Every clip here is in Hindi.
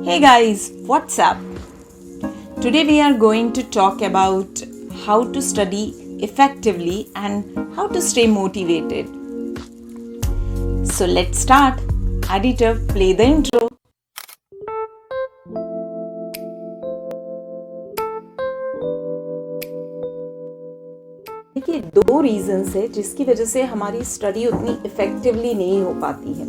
Hey guys, what's up? Today we are going to talk about how to study effectively and how to stay motivated. So let's start. Editor, play the intro. देखिए, दो रीजंस है जिसकी वजह से हमारी स्टडी उतनी इफेक्टिवली नहीं हो पाती है।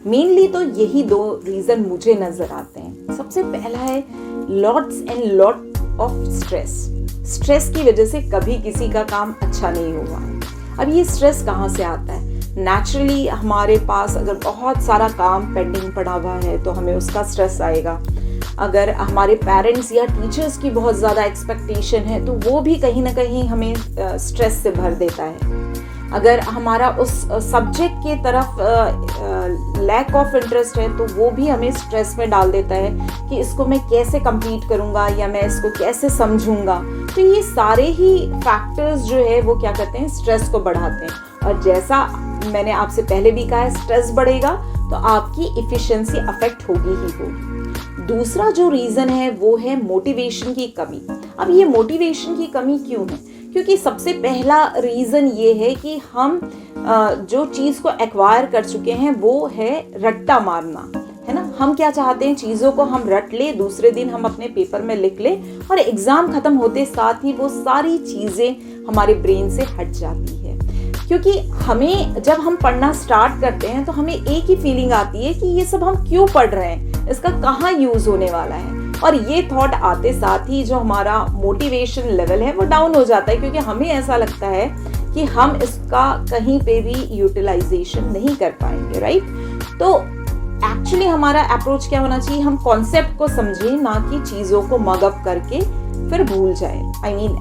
मेनली तो यही दो रीजन मुझे नजर आते हैं। सबसे पहला है lots and lot of stress की वजह से कभी किसी का काम अच्छा नहीं हुआ है। अब ये स्ट्रेस कहाँ से आता है? नेचुरली हमारे पास अगर बहुत सारा काम पेंडिंग पड़ा हुआ है तो हमें उसका स्ट्रेस आएगा। अगर हमारे पेरेंट्स या टीचर्स की बहुत ज़्यादा एक्सपेक्टेशन है तो वो भी कहीं ना कहीं हमें स्ट्रेस से भर देता है। अगर हमारा उस सब्जेक्ट की तरफ लैक ऑफ इंटरेस्ट है तो वो भी हमें स्ट्रेस में डाल देता है कि इसको मैं कैसे कंप्लीट करूँगा या मैं इसको कैसे समझूंगा। तो ये सारे ही फैक्टर्स जो है वो क्या करते हैं, स्ट्रेस को बढ़ाते हैं। और जैसा मैंने आपसे पहले भी कहा है, स्ट्रेस बढ़ेगा तो आपकी इफिशिएंसी अफेक्ट होगी ही होगी। दूसरा जो रीज़न है वो है मोटिवेशन की कमी। अब ये मोटिवेशन की कमी क्यों है? क्योंकि सबसे पहला रीज़न ये है कि हम जो चीज़ को एक्वायर कर चुके हैं वो है रट्टा मारना, है ना। हम क्या चाहते हैं, चीज़ों को हम रट ले, दूसरे दिन हम अपने पेपर में लिख ले और एग्ज़ाम ख़त्म होते साथ ही वो सारी चीज़ें हमारे ब्रेन से हट जाती है। क्योंकि हमें जब हम पढ़ना स्टार्ट करते हैं तो हमें एक ही फीलिंग आती है कि ये सब हम क्यों पढ़ रहे हैं, इसका कहाँ यूज़ होने वाला है। और ये थॉट आते साथ ही जो हमारा मोटिवेशन लेवल है वो डाउन हो जाता है, क्योंकि हमें ऐसा लगता है कि हम इसका कहीं पे भी यूटिलाइजेशन नहीं कर पाएंगे, राइट। तो एक्चुअली हमारा अप्रोच क्या होना चाहिए, हम कॉन्सेप्ट को समझें, ना कि चीज़ों को मगअप करके फिर भूल जाएं।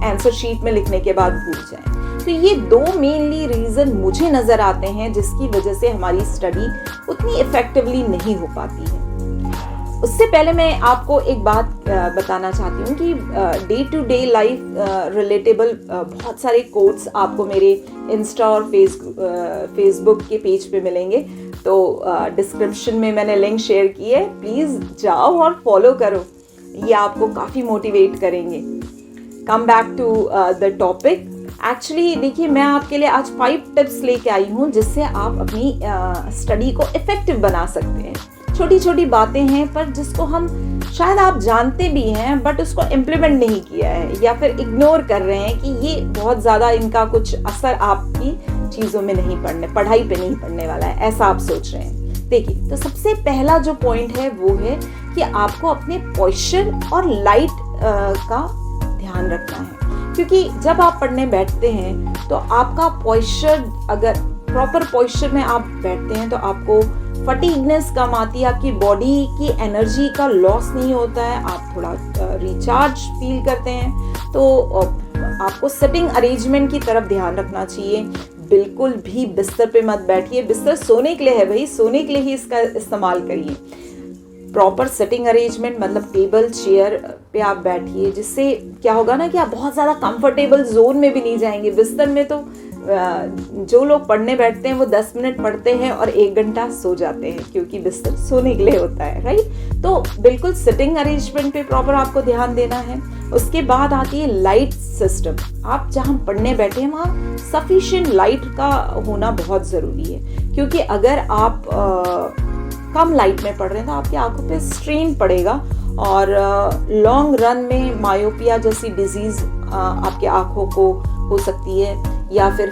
आंसर शीट में लिखने के बाद भूल जाएं। तो ये दो मेनली रीज़न मुझे नज़र आते हैं जिसकी वजह से हमारी स्टडी उतनी इफेक्टिवली नहीं हो पाती है। उससे पहले मैं आपको एक बात बताना चाहती हूँ कि day to day life relatable बहुत सारे कोट्स आपको मेरे इंस्टा और फेसबुक के पेज पे मिलेंगे। तो डिस्क्रिप्शन में मैंने लिंक शेयर की है, प्लीज़ जाओ और फॉलो करो, ये आपको काफ़ी मोटिवेट करेंगे। Come back to the topic. Actually देखिए, मैं आपके लिए आज 5 टिप्स लेके आई हूँ जिससे आप अपनी स्टडी को इफ़ेक्टिव बना सकते हैं। छोटी छोटी बातें हैं पर जिसको हम शायद आप जानते भी हैं बट उसको इम्प्लीमेंट नहीं किया है या फिर इग्नोर कर रहे हैं कि ये बहुत ज़्यादा इनका कुछ असर आपकी चीज़ों में नहीं पढ़ाई पे नहीं पड़ने वाला है, ऐसा आप सोच रहे हैं। देखिए, तो सबसे पहला जो पॉइंट है वो है कि आपको अपने पोस्चर और लाइट का ध्यान रखना है। क्योंकि जब आप पढ़ने बैठते हैं तो आपका पोस्चर, अगर प्रॉपर पोस्चर में आप बैठते हैं तो आपको फटीगनेस कम आती है, आपकी बॉडी की एनर्जी का लॉस नहीं होता है, आप थोड़ा रिचार्ज फील करते हैं। तो आपको सिटिंग अरेंजमेंट की तरफ ध्यान रखना चाहिए। बिल्कुल भी बिस्तर पे मत बैठिए, बिस्तर सोने के लिए है भाई, सोने के लिए ही इसका इस्तेमाल करिए। प्रॉपर सिटिंग अरेंजमेंट मतलब टेबल चेयर पे आप बैठिए, जिससे क्या होगा ना कि आप बहुत ज़्यादा कंफर्टेबल जोन में भी नहीं जाएंगे। बिस्तर में तो जो लोग पढ़ने बैठते हैं वो 10 मिनट पढ़ते हैं और 1 घंटा सो जाते हैं, क्योंकि बिस्तर सोने के लिए होता है, राइट। तो बिल्कुल सिटिंग अरेंजमेंट पे प्रॉपर आपको ध्यान देना है। उसके बाद आती है लाइट सिस्टम। आप जहाँ पढ़ने बैठे हैं वहाँ सफिशिएंट लाइट का होना बहुत ज़रूरी है, क्योंकि अगर आप कम लाइट में पढ़ रहे हैं तो आपकी आंखों पे स्ट्रेन पड़ेगा और लॉन्ग रन में मायोपिया जैसी डिजीज़ आपके आंखों को हो सकती है। या फिर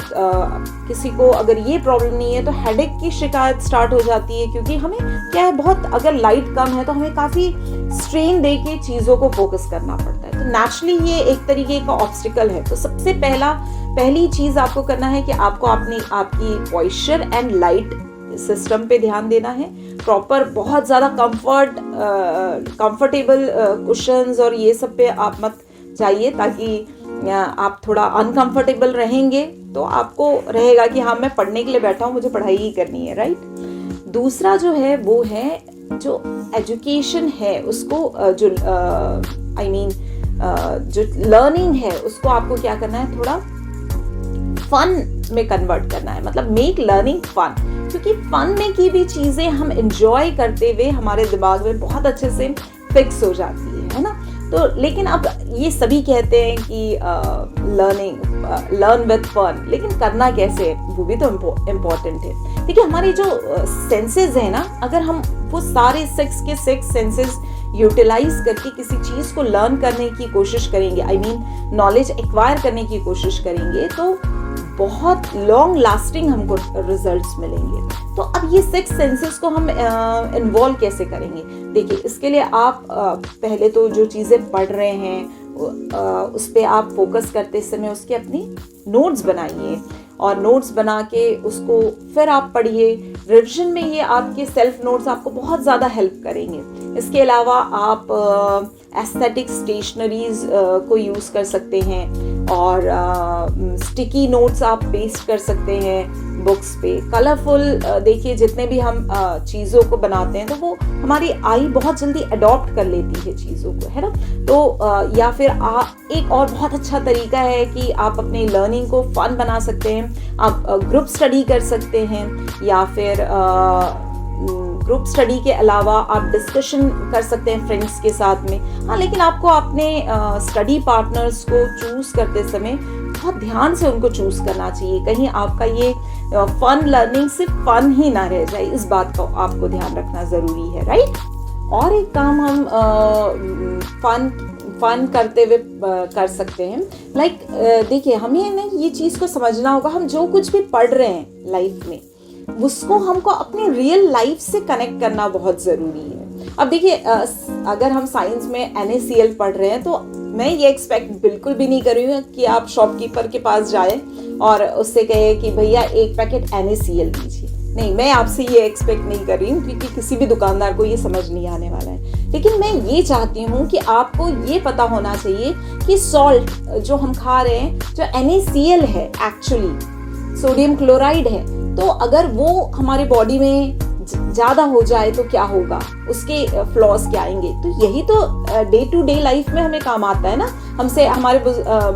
किसी को अगर ये प्रॉब्लम नहीं है तो हेडेक की शिकायत स्टार्ट हो जाती है, क्योंकि हमें क्या है, बहुत अगर लाइट कम है तो हमें काफ़ी स्ट्रेन दे के चीज़ों को फोकस करना पड़ता है। तो नेचुरली ये एक तरीके का ऑब्स्टिकल है। तो सबसे पहली चीज़ आपको करना है कि आपको आपकी पोस्चर एंड लाइट सिस्टम पे ध्यान देना है। प्रॉपर बहुत ज़्यादा कंफर्टेबल कुशन्स और ये सब पे आप मत जाइए, ताकि आप थोड़ा अनकंफर्टेबल रहेंगे तो आपको रहेगा कि हाँ, मैं पढ़ने के लिए बैठा हूँ, मुझे पढ़ाई ही करनी है, राइट। दूसरा जो है वो है जो एजुकेशन है उसको जो लर्निंग है उसको आपको क्या करना है, थोड़ा फन में कन्वर्ट करना है। मतलब मेक लर्निंग फन, क्योंकि फन में की भी चीज़ें हम एंजॉय करते हुए हमारे दिमाग में बहुत अच्छे से फिक्स हो जाती है ना। तो लेकिन अब ये सभी कहते हैं कि लर्न विद फन, लेकिन करना कैसे है वो भी तो इम्पोर्टेंट है। देखिए हमारे जो सेंसेस है ना, अगर हम वो सारे 6 के 6 सेंसेस यूटिलाइज करके किसी चीज को लर्न करने की कोशिश करेंगे, आई मीन नॉलेज एक्वायर करने की कोशिश करेंगे, तो बहुत लॉन्ग लास्टिंग हमको रिजल्ट्स मिलेंगे। तो अब ये 6 सेंसेस को हम इन्वॉल्व कैसे करेंगे? देखिए इसके लिए आप पहले तो जो चीज़ें पढ़ रहे हैं उस पर आप फोकस करते समय उसके अपनी नोट्स बनाइए, और नोट्स बना के उसको फिर आप पढ़िए। रिविजन में ये आपके सेल्फ नोट्स आपको बहुत ज़्यादा हेल्प करेंगे। इसके अलावा आप एस्थेटिक स्टेशनरीज को यूज़ कर सकते हैं, और स्टिकी नोट्स आप पेस्ट कर सकते हैं बुक्स पे। कलरफुल देखिए जितने भी हम चीज़ों को बनाते हैं तो वो हमारी आई बहुत जल्दी अडॉप्ट कर लेती है चीज़ों को, है ना। तो या फिर एक और बहुत अच्छा तरीका है कि आप अपने लर्निंग को फन बना सकते हैं। आप ग्रुप स्टडी कर सकते हैं, या फिर ग्रुप स्टडी के अलावा आप डिस्कशन कर सकते हैं फ्रेंड्स के साथ में। हाँ, लेकिन आपको अपने स्टडी पार्टनर्स को चूज करते समय बहुत ध्यान से उनको चूज करना चाहिए। कहीं आपका ये फन लर्निंग सिर्फ फन ही ना रह जाए, इस बात का आपको ध्यान रखना जरूरी है, राइट। और एक काम हम फन करते हुए कर सकते हैं, लाइक देखिए हमें ना ये चीज़ को समझना होगा, हम जो कुछ भी पढ़ रहे हैं लाइफ में उसको हमको अपने रियल लाइफ से कनेक्ट करना बहुत ज़रूरी है। अब देखिए अगर हम साइंस में NaCl पढ़ रहे हैं तो मैं ये एक्सपेक्ट बिल्कुल भी नहीं कर रही हूँ कि आप शॉपकीपर के पास जाए और उससे कहे कि भैया एक पैकेट NaCl दीजिए। नहीं, मैं आपसे ये एक्सपेक्ट नहीं कर रही हूँ, क्योंकि किसी भी दुकानदार को ये समझ नहीं आने वाला है। लेकिन मैं ये चाहती हूँ कि आपको ये पता होना चाहिए कि सॉल्ट जो हम खा रहे हैं, जो NaCl है एक्चुअली सोडियम क्लोराइड है, तो अगर वो हमारे बॉडी में ज़्यादा हो जाए तो क्या होगा, उसके फ्लॉज क्या आएंगे। तो यही तो डे टू डे लाइफ में हमें काम आता है ना। हमसे हमारे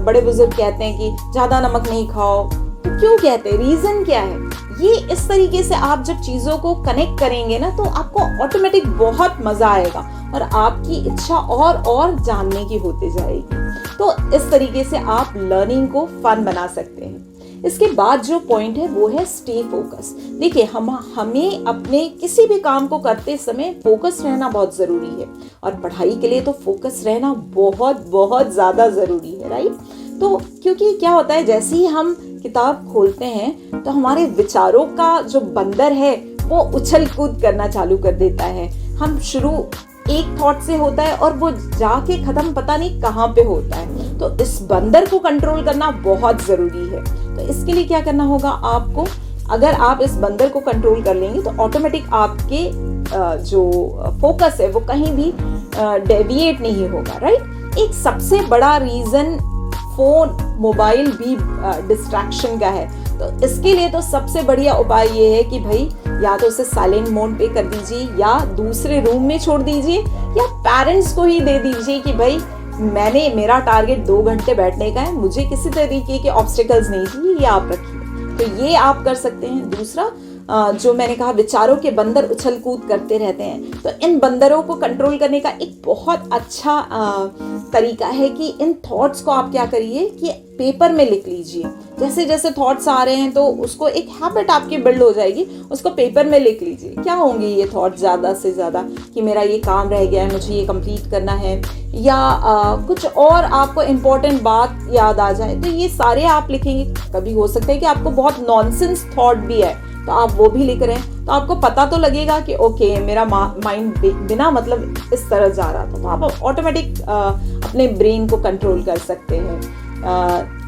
बड़े बुजुर्ग कहते हैं कि ज़्यादा नमक नहीं खाओ, तो क्यों कहते हैं, रीज़न क्या है? ये इस तरीके से आप जब चीज़ों को कनेक्ट करेंगे ना, तो आपको ऑटोमेटिक बहुत मज़ा आएगा और आपकी इच्छा और जानने की होते जाएगी। तो इस तरीके से आप लर्निंग को फन बना सकते हैं। इसके बाद जो पॉइंट है वो है स्टे फोकस। देखिए हमें अपने किसी भी काम को करते समय फोकस रहना बहुत ज़रूरी है, और पढ़ाई के लिए तो फोकस रहना बहुत बहुत ज़्यादा ज़रूरी है, राइट। तो क्योंकि क्या होता है, जैसे ही हम किताब खोलते हैं तो हमारे विचारों का जो बंदर है वो उछल कूद करना चालू कर देता है। हम शुरू एक थॉट से होता है और वो जाके खत्म पता नहीं कहाँ पे होता है। तो इस बंदर को कंट्रोल करना बहुत ज़रूरी है। तो इसके लिए क्या करना होगा आपको, अगर आप इस बंदर को कंट्रोल कर लेंगे तो ऑटोमेटिक आपके जो फोकस है वो कहीं भी डेविएट नहीं होगा, राइट। एक सबसे बड़ा रीज़न फोन मोबाइल भी डिस्ट्रैक्शन का है। तो इसके लिए तो सबसे बढ़िया उपाय ये है कि भाई या तो उसे साइलेंट मोड पे कर दीजिए, या दूसरे रूम में छोड़ दीजिए, या पेरेंट्स को ही दे दीजिए कि भाई मेरा टारगेट 2 घंटे बैठने का है, मुझे किसी तरीके के ऑब्स्टिकल्स नहीं चाहिए, ये आप रखिए। तो ये आप कर सकते हैं। दूसरा जो मैंने कहा, विचारों के बंदर उछल कूद करते रहते हैं, तो इन बंदरों को कंट्रोल करने का एक बहुत अच्छा तरीका है कि इन थॉट्स को आप क्या करिए कि पेपर में लिख लीजिए। जैसे जैसे थॉट्स आ रहे हैं तो उसको एक हैबिट आपकी बिल्ड हो जाएगी, उसको पेपर में लिख लीजिए। क्या होंगे ये थॉट्स ज़्यादा से ज़्यादा, कि मेरा ये काम रह गया है, मुझे ये कंप्लीट करना है, या कुछ और आपको इम्पोर्टेंट बात याद आ जाए, तो ये सारे आप लिखेंगे। कभी हो सकता है कि आपको बहुत नॉनसेंस थॉट भी है तो आप वो भी लिख रहे हैं, तो आपको पता तो लगेगा कि ओके मेरा माइंड बिना मतलब इस तरह जा रहा था। तो आप ऑटोमेटिक अपने ब्रेन को कंट्रोल कर सकते हैं।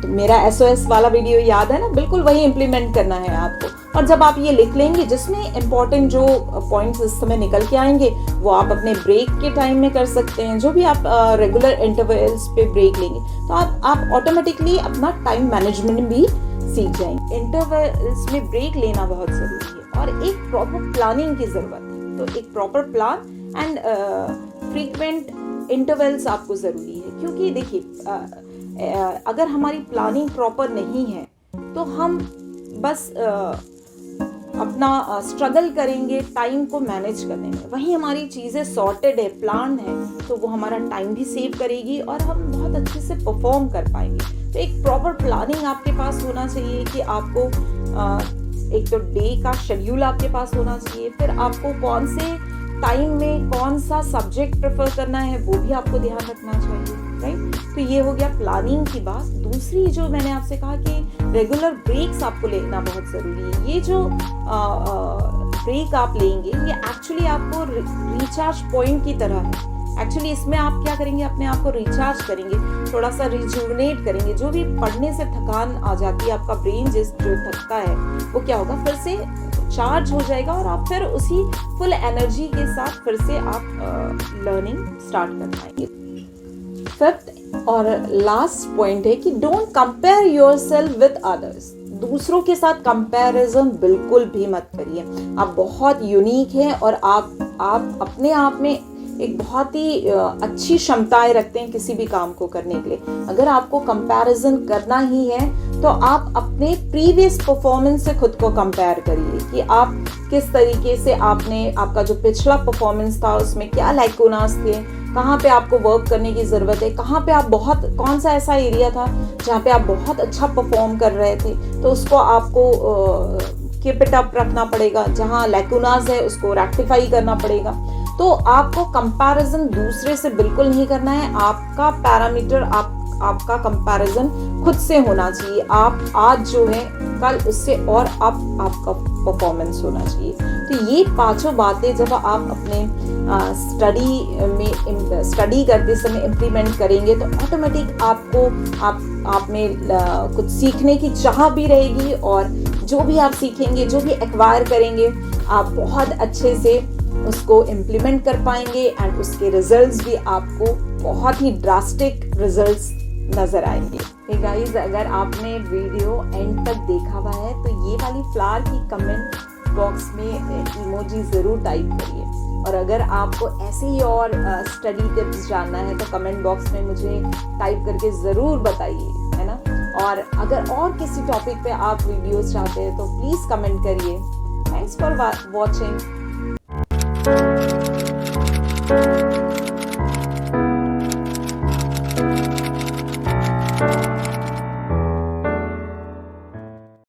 तो मेरा SOS वाला वीडियो याद है ना, बिल्कुल वही इम्प्लीमेंट करना है आपको। और जब आप ये लिख लेंगे, जिसमें इम्पोर्टेंट जो पॉइंट्स इस समय निकल के आएंगे वो आप अपने ब्रेक के टाइम में कर सकते हैं। जो भी आप रेगुलर इंटरवल्स पे ब्रेक लेंगे तो आप ऑटोमेटिकली अपना टाइम मैनेजमेंट भी सीख जाएंगे। इंटरवल्स में ब्रेक लेना बहुत ज़रूरी है, और एक प्रॉपर प्लानिंग की ज़रूरत है। तो एक proper plan and frequent intervals आपको ज़रूरी है, क्योंकि देखिए अगर हमारी प्लानिंग प्रॉपर नहीं है तो हम बस अपना स्ट्रगल करेंगे टाइम को मैनेज करने में, वहीं हमारी चीज़ें सॉर्टेड है, प्लान है, तो वो हमारा टाइम भी सेव करेगी और हम बहुत अच्छे से परफॉर्म कर पाएंगे। तो एक प्रॉपर प्लानिंग आपके पास होना चाहिए कि आपको एक तो डे का शेड्यूल आपके पास होना चाहिए, फिर आपको कौन से टाइम में कौन सा सब्जेक्ट प्रेफर करना है वो भी आपको ध्यान रखना चाहिए, राइट। तो ये हो गया प्लानिंग की बात। दूसरी जो मैंने आपसे कहा कि रेगुलर ब्रेक्स आपको लेना बहुत ज़रूरी है। ये जो ब्रेक आप लेंगे ये एक्चुअली आपको रिचार्ज पॉइंट की तरह है। एक्चुअली इसमें आप क्या करेंगे, अपने आप को रिचार्ज करेंगे, थोड़ा सा रिजुवनेट करेंगे। जो भी पढ़ने से थकान आ जाती है, आपका ब्रेन जो थकता है वो क्या होगा, फिर से चार्ज हो जाएगा और आप फिर उसी फुल एनर्जी के साथ फिर से आप लर्निंग स्टार्ट कर पाएंगे। फिफ्थ और लास्ट पॉइंट है कि don't compare yourself with others. दूसरों के साथ कंपैरिजन बिल्कुल भी मत करिए। आप बहुत यूनिक हैं और आप अपने आप में एक बहुत ही अच्छी क्षमताएं रखते हैं किसी भी काम को करने के लिए। अगर आपको कंपैरिजन करना ही है तो आप अपने प्रीवियस परफॉर्मेंस से खुद को कंपेयर करिए कि आप किस तरीके से आपका जो पिछला परफॉर्मेंस था उसमें क्या लैकुनास थे, कहाँ पे आपको वर्क करने की ज़रूरत है, कहाँ पे आप कौन सा ऐसा एरिया था जहाँ पे आप बहुत अच्छा परफॉर्म कर रहे थे, तो उसको आपको कीप इट अप रखना पड़ेगा। जहाँ लैकुनास है उसको रेक्टिफाई करना पड़ेगा। तो आपको कंपैरिजन दूसरे से बिल्कुल नहीं करना है। आपका पैरामीटर आपका कंपैरिजन खुद से होना चाहिए। आप आज जो है कल उससे और आपका परफॉर्मेंस होना चाहिए। तो ये पांचों बातें जब आप अपने स्टडी करते समय इम्प्लीमेंट करेंगे तो ऑटोमेटिक आप में कुछ सीखने की चाह भी रहेगी और जो भी आप सीखेंगे, जो भी एक्वायर करेंगे, आप बहुत अच्छे से उसको इम्प्लीमेंट कर पाएंगे एंड उसके रिजल्ट्स भी आपको बहुत ही ड्रास्टिक रिजल्ट्स नजर आएंगे। हे गाइस, अगर आपने वीडियो एंड तक देखा हुआ है तो ये वाली फ्लावर की कमेंट बॉक्स में इमोजी ज़रूर टाइप करिए। और अगर आपको ऐसे ही और स्टडी टिप्स जानना है तो कमेंट बॉक्स में मुझे टाइप करके ज़रूर बताइए, है ना। और अगर और किसी टॉपिक पे आप वीडियोस चाहते हैं तो प्लीज़ कमेंट करिए। Thanks for watching.